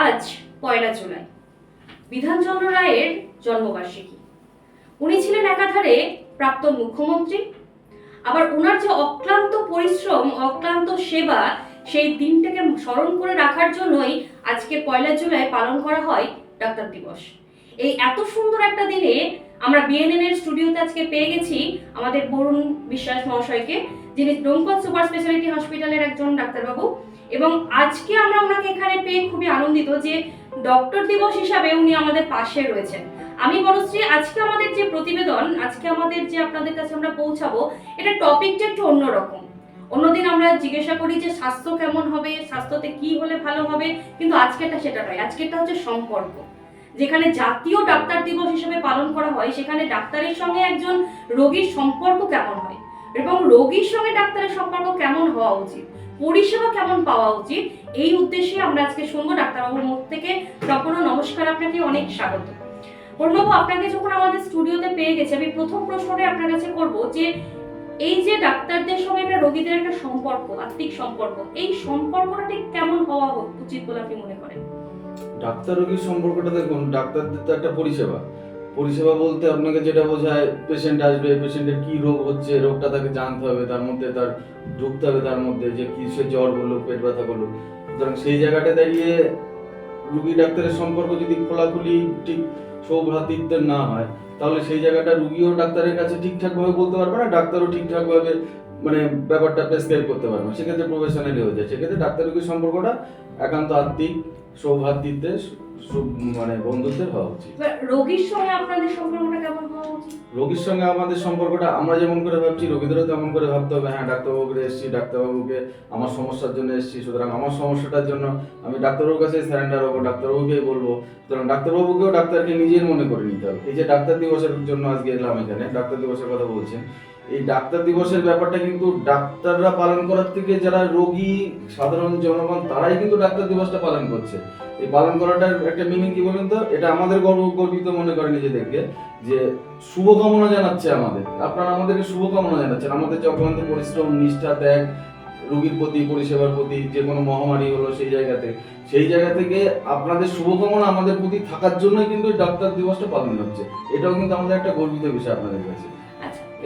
আজ 1 জুলাই বিধানচন্দ্র রায়ের জন্মবার্ষিকী। উনি ছিলেন একাধারে প্রাক্তন মুখ্যমন্ত্রী, আবার ওনার যে অক্লান্ত পরিশ্রম, অক্লান্ত সেবা, সেই দিনটাকে স্মরণ করে রাখার জন্যই আজকে 1 জুলাই পালন করা হয় ডাক্তার দিবস। এই এত সুন্দর একটা দিনে আমরা বিএনএন এর স্টুডিওতে আজকে পেয়ে গেছি আমাদের বরুণ বিশ্বাস মহাশয়কে, যিনি ডোমকল সুপার স্পেশালিটি হসপিটালের একজন ডাক্তারবাবু, এবং আজকে আমরা ওনাকে এখানে পেয়ে খুবই আনন্দিত যে ডক্টর দিবস হিসাবে উনি আমাদের পাশে রয়েছেন। আমি বনশ্রী, আজকে আমাদের যে প্রতিবেদন, আজকে আমাদের যে আপনাদের কাছে আমরা পৌঁছাবো, এটা টপিকটা একটু অন্যরকম। অন্যদিন আমরা জিজ্ঞাসা করি যে স্বাস্থ্য কেমন হবে, স্বাস্থ্যতে কি হলে ভালো হবে, কিন্তু আজকেরটা সেটা নয়। আজকেরটা হচ্ছে সম্পর্ক। যেখানে জাতীয় ডাক্তার দিবস হিসেবে পালন করা হয়, সেখানে ডাক্তারের সঙ্গে একজন রোগীর সম্পর্ক কেমন হয় এবং রোগীর সঙ্গে ডাক্তারের সম্পর্ক কেমন হওয়া উচিত, পরিষেবা কেমন পাওয়া উচিত, এই উদ্দেশ্যে আমরা আজকে শুনবো ডাক্তারবাবুর মুখ থেকে। সম্পূর্ণ নমস্কার, আপনাকে অনেক স্বাগত। বরুণবাবু, আপনাকে যখন আমাদের স্টুডিওতে পেয়ে গেছে, আমি প্রথম প্রশ্নটাই আপনার কাছে করবো যে এই যে ডাক্তারদের সঙ্গে একটা রোগীদের একটা সম্পর্ক, আত্মিক সম্পর্ক, এই সম্পর্কটা ঠিক কেমন হওয়া উচিত বলে আপনি মনে করেন? ডাক্তার রোগীর সম্পর্কটা দেখুন, ডাক্তারদের তো একটা পরিষেবা বলতে আপনাকে যেটা বোঝায়, পেশেন্ট আসবে, পেশেন্টের কি রোগ হচ্ছে, রোগটা তাকে জানতে হবে, তার মধ্যে তার ঢুকতে হবে, তার মধ্যে যে কিসের জ্বর বলুক, পেট ব্যথা বলুক। সুতরাং সেই জায়গাটা দাঁড়িয়ে রুগী ডাক্তারের সম্পর্ক যদি খোলাখুলি ঠিক সৌভ্রাতৃত্বের না হয়, তাহলে সেই জায়গাটা রুগীও ডাক্তারের কাছে ঠিকঠাকভাবে বলতে পারবে না, ডাক্তারও ঠিকঠাকভাবে ব্যাপারটা প্রেসক্রাইব করতে পারবে না, সেক্ষেত্রে প্রফেশনালি হয়ে যায়। সেক্ষেত্রে ডাক্তার রুগীর সম্পর্কটা একান্ত আত্মিক সৌভ্রাতৃত্বের বন্ধুত্বের হওয়া উচিত। রোগীর সঙ্গে আপনাদের সম্পর্কটা কেমন হওয়া উচিত? রোগীর সঙ্গে আমাদের সম্পর্কটা আমরা যেমন করে ভাবছি, রোগীদেরও তেমন করে ভাবতে হবে। হ্যাঁ, ডাক্তারবাবুকে এসেছি, ডাক্তারবাবুকে আমার সমস্যার জন্য এসেছি, সুতরাং আমার সমস্যাটার জন্য আমি ডাক্তারবাবুর কাছে স্যারেন্ডার হবো, ডাক্তারবাবুকেই বলবো। সুতরাং ডাক্তারবাবুকেও ডাক্তারকে নিজের মনে করে নিতে হবে। এই যে ডাক্তার দিবসের জন্য আজকে এলাম এখানে, ডাক্তার দিবসের কথা বলছেন, এই ডাক্তার দিবসের ব্যাপারটা কিন্তু ডাক্তাররা পালন করার থেকে যারা রোগী, সাধারণ জনগণ, তারাই কিন্তু ডাক্তার দিবসটা পালন করছে। এই পালন করাটার একটা মিনিং কি বলেন তো? এটা আমাদের গর্বিত মনে করে নিজেদেরকে, যে শুভকামনা জানাচ্ছে আমাদের, আপনারা আমাদেরকে শুভকামনা জানাচ্ছেন। আমাদের যে অক্লান্ত পরিশ্রম, নিষ্ঠা, ত্যাগ রোগীর প্রতি, পরিষেবার প্রতি, যে কোনো মহামারী হলো সেই জায়গা থেকে আপনাদের শুভকামনা আমাদের প্রতি থাকার জন্যই কিন্তু ডাক্তার দিবসটা পালন হচ্ছে। এটাও কিন্তু আমাদের একটা গর্বিত বিষয় আপনাদের কাছে।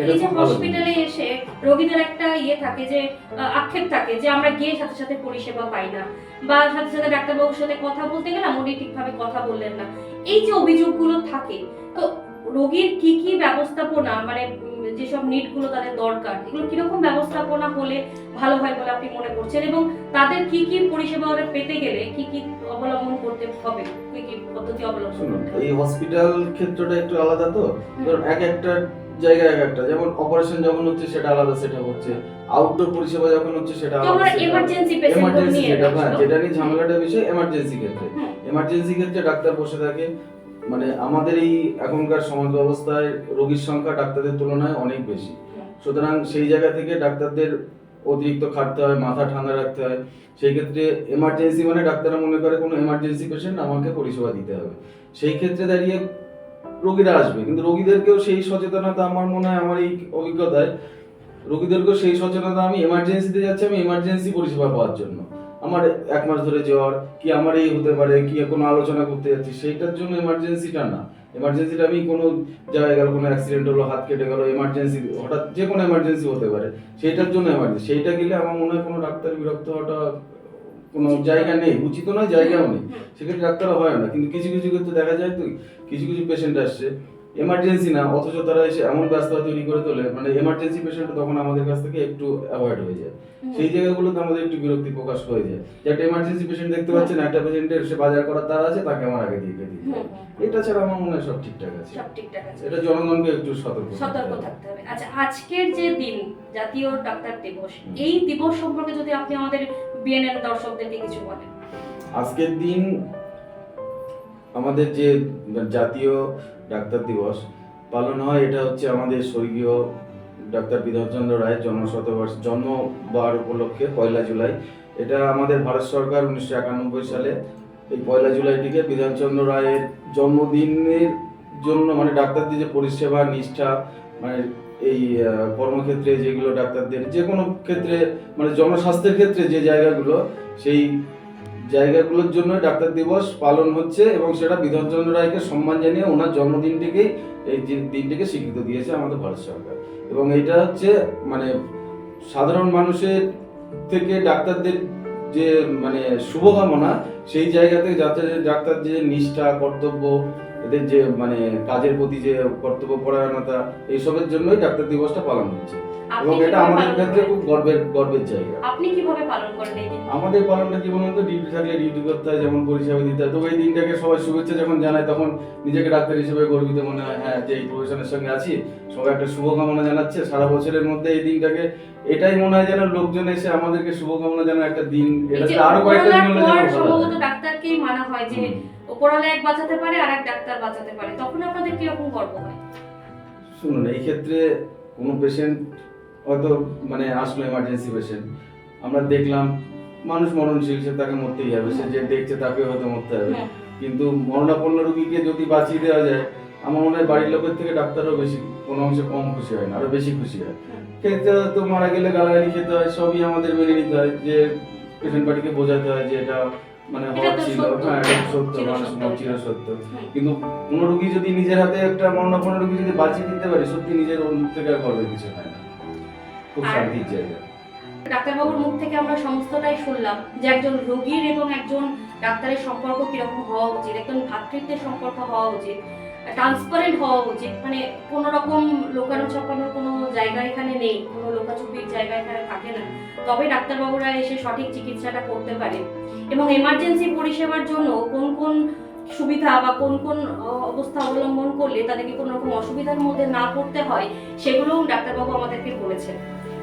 এই যে হসপিটালে এসে রোগীদের একটা থাকে যে আক্ষেপ থাকে যে আমরা গিয়ে সাথে সাথে পরিষেবা পাই না, বা সাথে সাথে ডাক্তারবাবুর সাথে কথা বলতে গেলাম উনি ঠিকভাবে কথা বললেন না, এই যে অভিযোগগুলো থাকে, তো রোগীর কি কি ব্যবস্থাপনা, যেসব নিডগুলো তাদের দরকার, এগুলো কিরকম ব্যবস্থাপনা হলে ভালো হয় বলে আপনি মনে করছেন, এবং তাদের কি কি পরিষেবা পেতে গেলে কি কি অবলম্বন করতে হবে, কি কি পদ্ধতি অবলম্বন করতে হবে? এই হসপিটাল ক্ষেত্রটা একটু আলাদা, তো ধরুন এক একটা জায়গায় এক একটা, যেমন অপারেশন যখন হচ্ছে সেটা আলাদা সেটা হচ্ছে, আউটডোর পরিষেবা যখন হচ্ছে সেটা আলাদা, এমার্জেন্সি পেশেন্ট নিয়ে যেটা নিয়ে ঝামেলাটা বিষয়। এমার্জেন্সি ক্ষেত্রে ডাক্তার বসে থাকে। আমাদের এই এখনকার সমাজ ব্যবস্থায় রোগীর সংখ্যা ডাক্তারদের তুলনায় অনেক বেশি, সুতরাং সেই জায়গা থেকে ডাক্তারদের অতিরিক্ত খাটতে হয়, মাথা ঠান্ডা রাখতে হয়। সেই ক্ষেত্রে এমার্জেন্সি ডাক্তাররা মনে করে কোনো এমার্জেন্সি পেশেন্ট আমাকে পরিষেবা দিতে হবে, সেই ক্ষেত্রে দাঁড়িয়ে রোগীরা আসবে। কিন্তু রোগীদেরকেও সেই সচেতনতা, আমার মনে হয়, আমার এই অভিজ্ঞতায় রোগীদেরকেও সেই সচেতনতা, আমি এমার্জেন্সিতে যাচ্ছি আমি এমার্জেন্সি পরিষেবা পাওয়ার জন্য, আমার 1 মাস ধরে জ্বর, কি আমার এই হতে পারে, কি কোনো আলোচনা করতে যাচ্ছি, সেইটার জন্য এমার্জেন্সিটা না। এমার্জেন্সিটা আমি কোনো জায়গায় গেল, কোনো অ্যাক্সিডেন্ট হলো, হাত কেটে গেল, এমার্জেন্সি, হঠাৎ যে কোনো এমার্জেন্সি হতে পারে, সেইটার জন্য এমার্জেন্সি। সেইটা গেলে আমার মনে হয় কোনো ডাক্তার বিরক্ত হওয়াটা কোনো জায়গা নেই, উচিত নয়, জায়গাও নেই, সেক্ষেত্রে ডাক্তারও হয় না। কিন্তু কিছু কিছু ক্ষেত্রে দেখা যায়, তো কিছু পেশেন্ট আসছে এমার্জেন্সি না, অথচ তারা এসে এমন ব্যস্ততা তৈরি করে তোলে, এমার্জেন্সি পেশেন্ট তখন আমাদের কাছ থেকে একটু অ্যাভয়েড হয়ে যায়। সেই জায়গাগুলোতে আমাদের একটু বিরক্তি প্রকাশ হয়ে যায়, যে একটা এমার্জেন্সি পেশেন্ট দেখতে পাচ্ছেন, একটা পেশেন্টের সে বাজার করার তার আছে, তাকে আমার আগে দিয়ে দিই। এটা ছাড়া আমার মনে হয় সব ঠিকঠাক আছে। এটা জনগণকে একটু সতর্ক থাকতে হবে। আচ্ছা, আজকের যে দিন জাতীয় ডাক্তার দিবস, এই দিবস সম্পর্কে যদি আপনি আমাদের বিএনএন দর্শকদেরকে কিছু বলেন। আজকের দিন আমাদের যে জাতীয় ডাক্তার দিবস পালন হয়, এটা হচ্ছে আমাদের স্বর্গীয় ডাক্তার বিধানচন্দ্র রায়ের জন্মবার উপলক্ষে 1 জুলাই। এটা আমাদের ভারত সরকার 1991 সালে এই 1 জুলাইটিকে বিধানচন্দ্র রায়ের জন্মদিনের জন্য, ডাক্তারদের যে পরিষেবা, নিষ্ঠা, এই কর্মক্ষেত্রে যেগুলো ডাক্তারদের যে কোনো ক্ষেত্রে, জনস্বাস্থ্যের ক্ষেত্রে যে জায়গাগুলো, সেই জায়গাগুলোর জন্য ডাক্তার দিবস পালন হচ্ছে এবং সেটা বিধানচন্দ্র রায়কে সম্মান জানিয়ে ওনার জন্মদিনটিকেই এই দিনটিকে স্বীকৃতি দিয়েছে আমাদের ভারত সরকার। এবং এটা হচ্ছে মানে সাধারণ মানুষের থেকে ডাক্তারদের যে মানে শুভকামনা, সেই জায়গা থেকে যাতে ডাক্তার যে নিষ্ঠা, কর্তব্য, এদের যে মানে কাজের প্রতি যে কর্তব্য পরায়ণতা, এইসবের জন্যই ডাক্তার দিবসটা পালন হচ্ছে এবং এটা আমাদের ক্ষেত্রে খুব গর্বের জায়গা। আপনি কিভাবে পালন করেন এই দিন? আমাদের পালনটা কি বলুন তো, ডিউটি থাকলে ডিউটি করতে হয়, যেমন পরিষেবা দিতে হয়। তবে এই দিনটাকে সবাই শুভেচ্ছা যখন জানায় তখন নিজেকে ডাক্তার হিসেবে গর্বিত মনে হয়, হ্যাঁ যে এই প্রফেশনের সঙ্গে আছি, সবাই একটা শুভকামনা জানাচ্ছে সারা বছরের মধ্যে। এই দিনটাকে এটাই মনে হয় যেন লোকজন এসে আমাদেরকে শুভকামনা জানার একটা দিন, এটাতে আরো কয়েকটা দিন হলে যেন ভালো সম্ভবত হয়। ডাক্তারকেই মানা হয় যে উপরওয়ালা এক বাঁচাতে পারে আর এক ডাক্তার বাঁচাতে পারে, তখন আপনাদের কি রকম গর্ব হয়? শুনুন, এই ক্ষেত্রে কোনো পেশেন্ট হয়তো মানে আসলো এমার্জেন্সি পেশেন্ট, আমরা দেখলাম মানুষ মরণশীল, সে তাকে মরতেই হবে, সে যে দেখছে তাকে হয়তো মরতে হবে, কিন্তু মরণাপন্ন রোগীকে যদি বাঁচিয়ে দেওয়া যায়, আমার মনে হয় বাড়ির লোকের থেকে ডাক্তারও বেশি কোনো অংশে কম খুশি হয় না, আরো বেশি খুশি হয়। খেতে তো মারা গেলে গালাগালি খেতে হয়, সবই আমাদের মেনে নিতে হয়, যে পেশেন্ট পার্টিকে বোঝাতে হয় যে এটা মানে হওয়ার ছিল, হ্যাঁ এটা সত্য, মানুষ চির সত্য। কিন্তু কোনো রোগী যদি নিজের হাতে একটা মরণাপন্ন রোগী যদি বাঁচিয়ে দিতে পারে, সত্যি নিজের অন্য থেকে আর গর্বের কিছু হয় না, খুব শান্তির জায়গা। ডাক্তারবাবুর মুখ থেকে আমরা সমস্তটাই শুনলাম যে একজন রোগীর এবং একজন ডাক্তারের সম্পর্ক কিরকম হওয়া উচিত, একজন ভ্রাতৃত্বের সম্পর্ক হওয়া উচিত, ট্রান্সপারেন্ট হওয়া উচিত, মানে কোনো রকম লোকানো ছাপানোর কোনো জায়গা এখানে নেই, কোনো লোকাচুপির জায়গা এখানে থাকে না। তবে ডাক্তারবাবুরা এসে সঠিক চিকিৎসাটা করতে পারে এবং এমার্জেন্সি পরিষেবার জন্য কোন কোন সুবিধা বা কোন কোন অবস্থা অবলম্বন করলে তাদেরকে কোনো রকম অসুবিধার মধ্যে না পড়তে হয়, সেগুলোও ডাক্তারবাবু আমাদেরকে বলেছেন।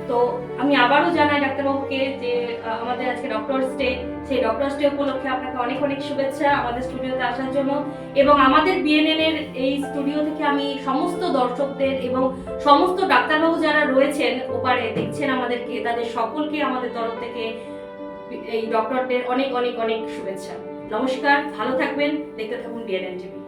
তো আমি আবারও জানাই ডাক্তারবাবুকে যে আমাদের আজকে ডক্টরস ডে, সেই ডক্টরস ডে উপলক্ষে আপনাকে অনেক অনেক শুভেচ্ছা আমাদের স্টুডিওতে আসার জন্য। এবং আমাদের বিএনএন এর এই স্টুডিও থেকে আমি সমস্ত দর্শকদের এবং সমস্ত ডাক্তারবাবু যারা রয়েছেন ওপারে দেখছেন আমাদেরকে, তাদের সকলকে আমাদের তরফ থেকে এই ডক্টর ডে অনেক অনেক অনেক শুভেচ্ছা। নমস্কার, ভালো থাকবেন, দেখতে থাকুন বিএনএন টিভি।